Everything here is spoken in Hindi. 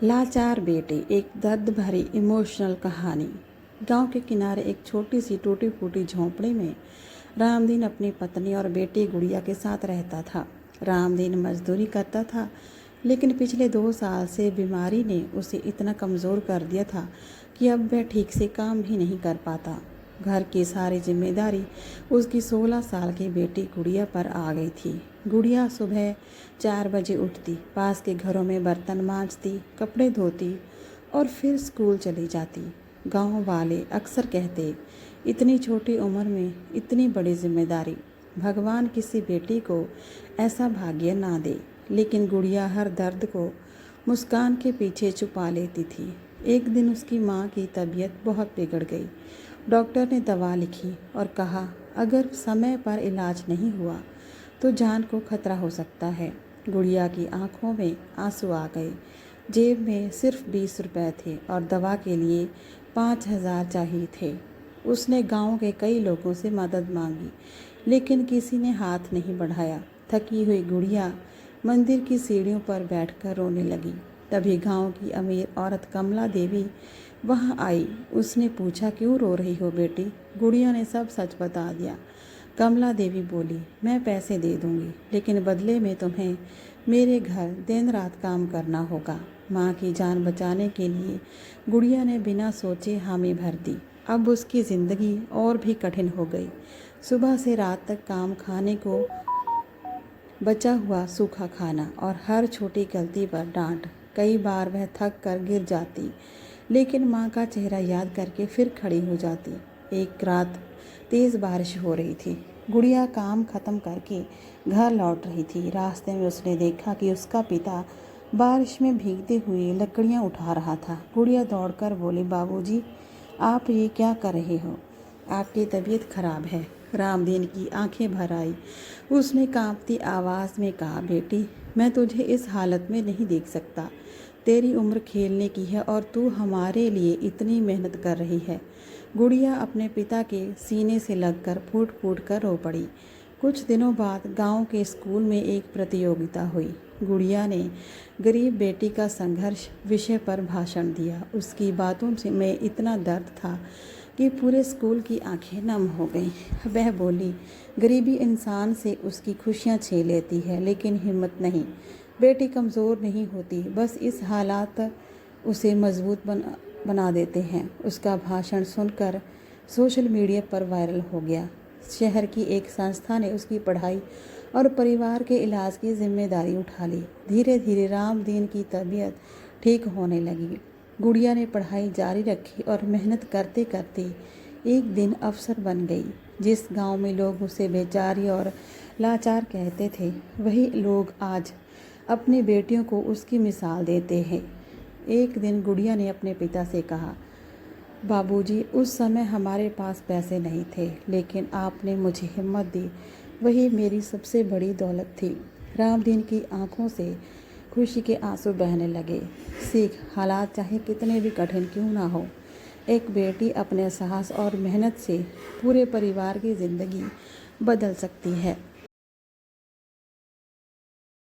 लाचार बेटे, एक दर्द भरी इमोशनल कहानी। गांव के किनारे एक छोटी सी टूटी फूटी झोंपड़ी में रामदीन अपनी पत्नी और बेटी गुड़िया के साथ रहता था। रामदीन मजदूरी करता था, लेकिन पिछले 2 साल से बीमारी ने उसे इतना कमज़ोर कर दिया था कि अब वह ठीक से काम भी नहीं कर पाता। घर की सारी जिम्मेदारी उसकी 16 साल की बेटी गुड़िया पर आ गई थी। गुड़िया सुबह 4 बजे उठती, पास के घरों में बर्तन मांजती, कपड़े धोती और फिर स्कूल चली जाती। गांव वाले अक्सर कहते, इतनी छोटी उम्र में इतनी बड़ी जिम्मेदारी, भगवान किसी बेटी को ऐसा भाग्य ना दे। लेकिन गुड़िया हर दर्द को मुस्कान के पीछे छुपा लेती थी। एक दिन उसकी माँ की तबीयत बहुत बिगड़ गई। डॉक्टर ने दवा लिखी और कहा, अगर समय पर इलाज नहीं हुआ तो जान को खतरा हो सकता है। गुड़िया की आंखों में आंसू आ गए। जेब में सिर्फ 20 रुपए थे और दवा के लिए 5,000 चाहिए थे। उसने गांव के कई लोगों से मदद मांगी, लेकिन किसी ने हाथ नहीं बढ़ाया। थकी हुई गुड़िया मंदिर की सीढ़ियों पर बैठकर रोने लगी। तभी गांव की अमीर औरत कमला देवी वहां आई। उसने पूछा, क्यों रो रही हो बेटी? गुड़िया ने सब सच बता दिया। कमला देवी बोली, मैं पैसे दे दूंगी, लेकिन बदले में तुम्हें मेरे घर दिन रात काम करना होगा। माँ की जान बचाने के लिए गुड़िया ने बिना सोचे हामी भर दी। अब उसकी ज़िंदगी और भी कठिन हो गई। सुबह से रात तक काम, खाने को बचा हुआ सूखा खाना और हर छोटी गलती पर डांट। कई बार वह थक कर गिर जाती, लेकिन माँ का चेहरा याद करके फिर खड़ी हो जाती। एक रात तेज़ बारिश हो रही थी। गुड़िया काम खत्म करके घर लौट रही थी। रास्ते में उसने देखा कि उसका पिता बारिश में भीगते हुए लकड़ियाँ उठा रहा था। गुड़िया दौड़कर बोली, बाबूजी, आप ये क्या कर रहे हो? आपकी तबीयत खराब है। रामदीन की आंखें भर आई। उसने कांपती आवाज़ में कहा, बेटी, मैं तुझे इस हालत में नहीं देख सकता। तेरी उम्र खेलने की है और तू हमारे लिए इतनी मेहनत कर रही है। गुड़िया अपने पिता के सीने से लगकर फूट फूट कर रो पड़ी। कुछ दिनों बाद गांव के स्कूल में एक प्रतियोगिता हुई। गुड़िया ने गरीब बेटी का संघर्ष विषय पर भाषण दिया। उसकी बातों में इतना दर्द था कि पूरे स्कूल की आंखें नम हो गईं। वह बोली, गरीबी इंसान से उसकी खुशियां छीन लेती है, लेकिन हिम्मत नहीं। बेटी कमज़ोर नहीं होती, बस इस हालात उसे मजबूत बना देते हैं। उसका भाषण सुनकर सोशल मीडिया पर वायरल हो गया। शहर की एक संस्था ने उसकी पढ़ाई और परिवार के इलाज की जिम्मेदारी उठा ली। धीरे धीरे रामदीन की तबीयत ठीक होने लगी। गुड़िया ने पढ़ाई जारी रखी और मेहनत करते करते एक दिन अफसर बन गई। जिस गांव में लोग उसे बेचारी और लाचार कहते थे, वही लोग आज अपनी बेटियों को उसकी मिसाल देते हैं। एक दिन गुड़िया ने अपने पिता से कहा, बाबूजी, उस समय हमारे पास पैसे नहीं थे, लेकिन आपने मुझे हिम्मत दी, वही मेरी सबसे बड़ी दौलत थी। रामदीन की आंखों से खुशी के आंसू बहने लगे। सीख, हालात चाहे कितने भी कठिन क्यों ना हो, एक बेटी अपने साहस और मेहनत से पूरे परिवार की ज़िंदगी बदल सकती है।